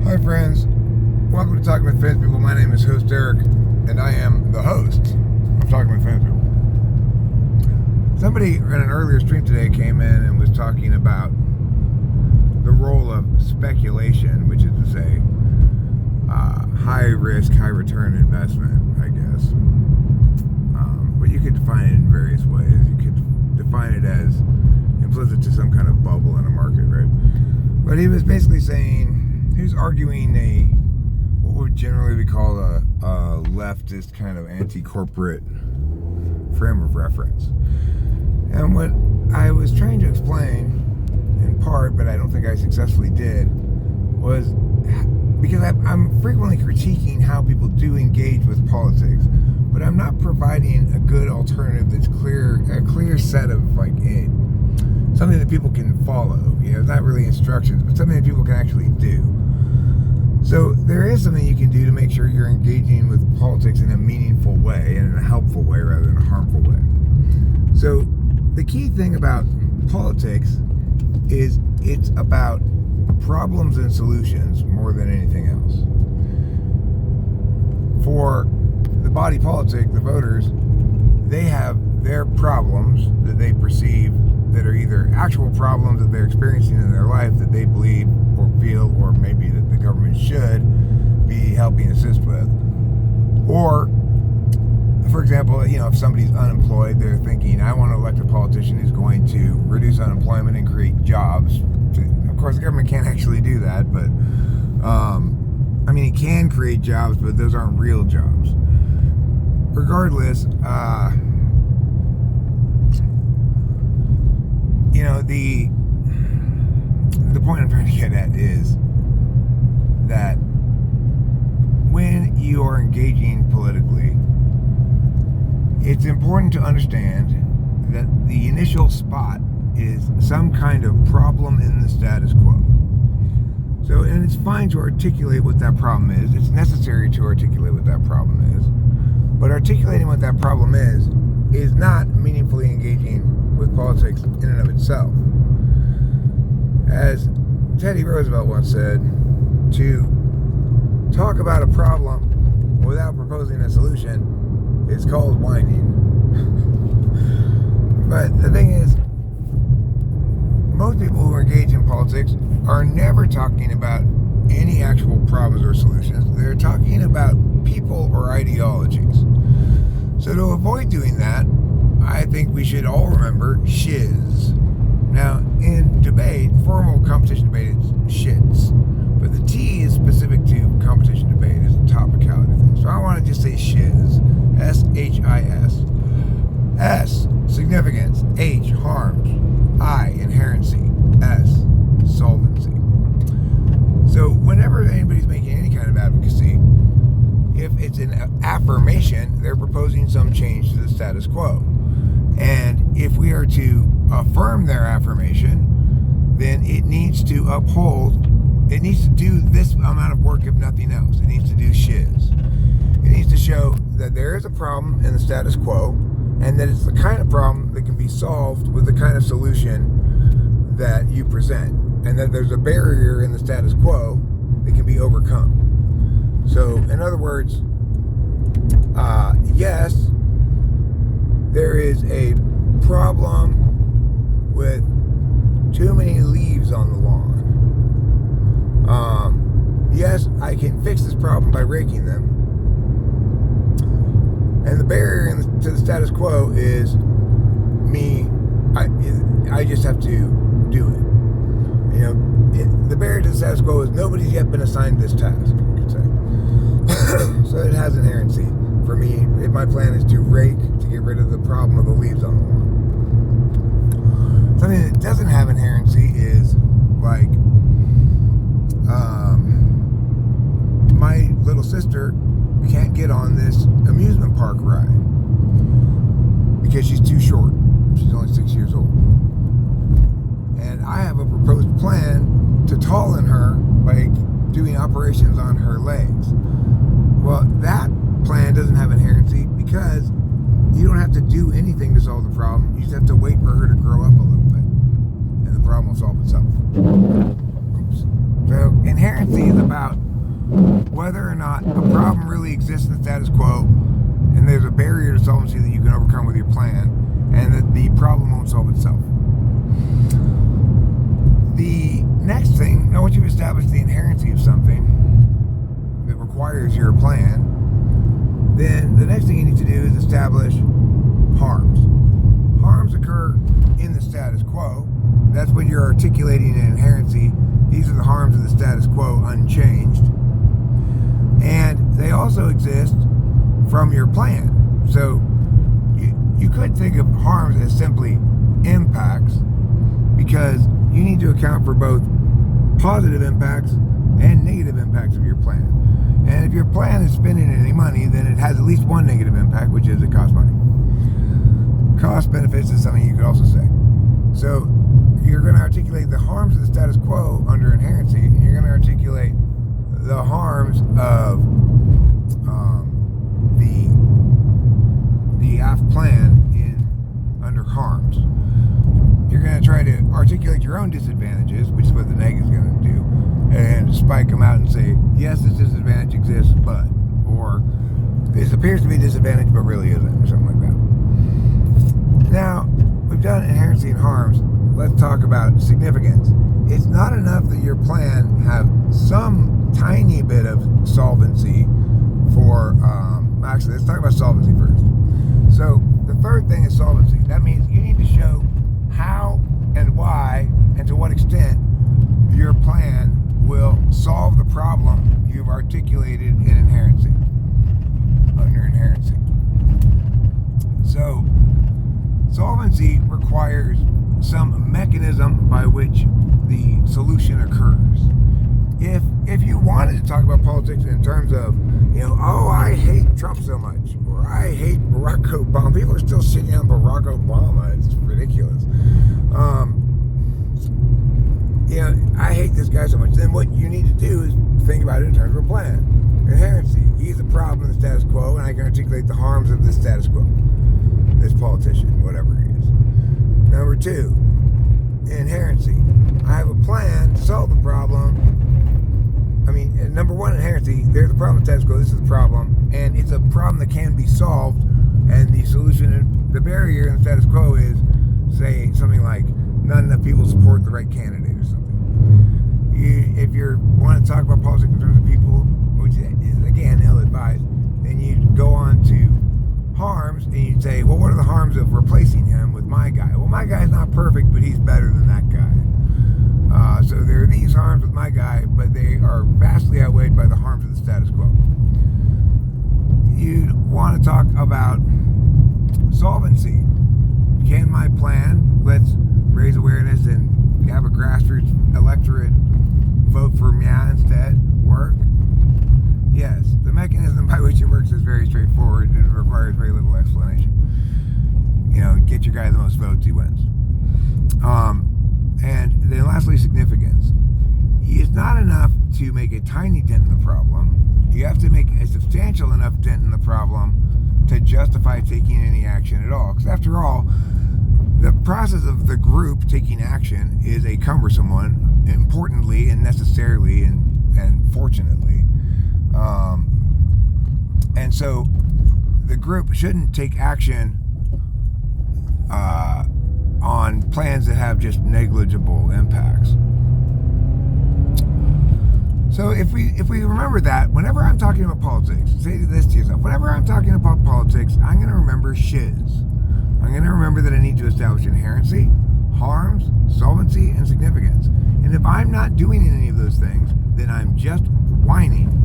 Hi friends, welcome to Talking with Famous People. My name is host Eric, and I am the host of Talking with Famous People. Somebody in an earlier stream today came in and was talking about the role of speculation, which is to say, high risk, high return investment, I guess. But you could define it in various ways. You could define it as implicit to some kind of bubble in a market, right? But he was basically saying, he was arguing what would generally be called a leftist kind of anti-corporate frame of reference. And what I was trying to explain, in part, but I don't think I successfully did, was because I'm frequently critiquing how people do engage with politics, but I'm not providing a good alternative that's a clear set of something that people can follow. It's not really instructions, but something that people can actually do. So there is something you can do to make sure you're engaging with politics in a meaningful way and in a helpful way rather than a harmful way. So the key thing about politics is it's about problems and solutions more than anything else. For the body politic, the voters, they have their problems that they perceive that are either actual problems that they're experiencing in their life that they believe or feel or maybe that the government should be helping assist with. Or, for example, if somebody's unemployed, they're thinking, I want to elect a politician who's going to reduce unemployment and create jobs. Of course, the government can't actually do that, but it can create jobs, but those aren't real jobs. Regardless, the point I'm trying to get at is that when you are engaging politically, it's important to understand that the initial spot is some kind of problem in the status quo. So, and it's fine to articulate what that problem is. It's necessary to articulate what that problem is. But articulating what that problem is not meaningfully engaging with politics in and of itself. As Teddy Roosevelt once said, to talk about a problem without proposing a solution is called whining. But the thing is, most people who engage in politics are never talking about any actual problems or solutions. They're talking about people or ideologies. So to avoid doing that, I think we should all remember S.H.I.S. Now, in debate, formal competition debate, it's shits. But the T is specific to competition debate, is the topicality thing. So I want to just say S.H.I.S. S-H-I-S. S, significance. H, harms. I, inherency. S, solvency. So whenever anybody's making any kind of advocacy, if it's an affirmation, they're proposing some change to the status quo. And if we are to affirm their affirmation, then it needs to do this amount of work if nothing else. It needs to do S.H.I.S. It needs to show that there is a problem in the status quo and that it's the kind of problem that can be solved with the kind of solution that you present, and that there's a barrier in the status quo that can be overcome. So, in other words, yes, there is a problem with too many leaves on the lawn. Yes, I can fix this problem by raking them. And the barrier to the status quo is me. I just have to do it. The barrier to the status quo is nobody's yet been assigned this task, you could say. So it has inherency. For me, my plan is to rake to get rid of the problem of the leaves on the lawn. Something that doesn't have inherency is like my little sister can't get on this amusement park ride because she's too short. She's only 6 years old. And I have a proposed plan to taller her by doing operations on her legs. Well, that plan doesn't have inherency because you don't have to do anything to solve the problem. You just have to wait for her to grow up a little bit, and the problem will solve itself. Oops. So inherency inherency is about whether or not a problem really exists in the status quo, and there's a barrier to solvency that you can overcome with your plan, and that the problem won't solve itself. The next thing, now once you've established the inherency of something that requires your plan, then the next thing you need to do is establish harms. Harms occur in the status quo. That's when you're articulating an inherency. These are the harms of the status quo unchanged. And they also exist from your plan. So you could think of harms as simply impacts, because you need to account for both positive impacts and negative impacts of your plan. And if your plan is spending any money, then it has at least one negative impact, which is it costs money. Cost benefits is something you could also say. So you're going to articulate the harms of the status quo under inherency, and you're going to articulate the harms of the AF plan under harms. You're going to try to articulate your own disadvantages, which is what the neg is going to do, and spike them out and say, yes, this disadvantage exists, but, or this appears to be a disadvantage, but really isn't, or something like that. Now, we've done inherency and harms. Let's talk about significance. It's not enough that your plan have some tiny bit of solvency for, actually, let's talk about solvency first. So, the third thing is solvency. That means you need to show how and why and to what extent your plan will solve the problem you've articulated in inherency, under inherency. So, solvency requires some mechanism by which the solution occurs. If you wanted to talk about politics in terms of, oh, I hate Trump so much, or I hate Barack Obama. People are still shitting on Barack Obama. It's ridiculous. I hate this guy so much. Then what you need to do is think about it in terms of a plan. Inherency. He's a problem in the status quo, and I can articulate the harms of the status quo. This politician, whatever he is. Number two, inherency. I have a plan to solve the problem. Number one, inherency. There's a problem in the status quo. This is the problem, and it's a problem that can be solved. And the solution, the barrier in the status quo is, say, something like not enough people support the right candidate or something. If you want to talk about politics in terms of people, which is again ill-advised, then you go on to harms, and you say, well, what are the harms of replacing him with my guy? Well, my guy's not perfect, but he's better than that guy. So there are these harms with my guy, but they are vastly outweighed by the harms of the status quo. You'd want to talk about solvency. Can my plan, let's raise awareness and have a grassroots electorate vote for me instead, work? Yes. The mechanism by which it works is very straightforward. It requires very little explanation. Get your guy the most votes, he wins. And then lastly, significance. It's not enough to make a tiny dent in the problem. You have to make a substantial enough dent in the problem to justify taking any action at all. Because after all, the process of the group taking action is a cumbersome one, importantly and necessarily and fortunately. And so the group shouldn't take action on plans that have just negligible impacts. So if we remember that, whenever I'm talking about politics, say this to yourself, whenever I'm talking about politics, I'm going to remember S.H.I.S. I'm going to remember that I need to establish inherency, harms, solvency, and significance. And if I'm not doing any of those things, then I'm just whining.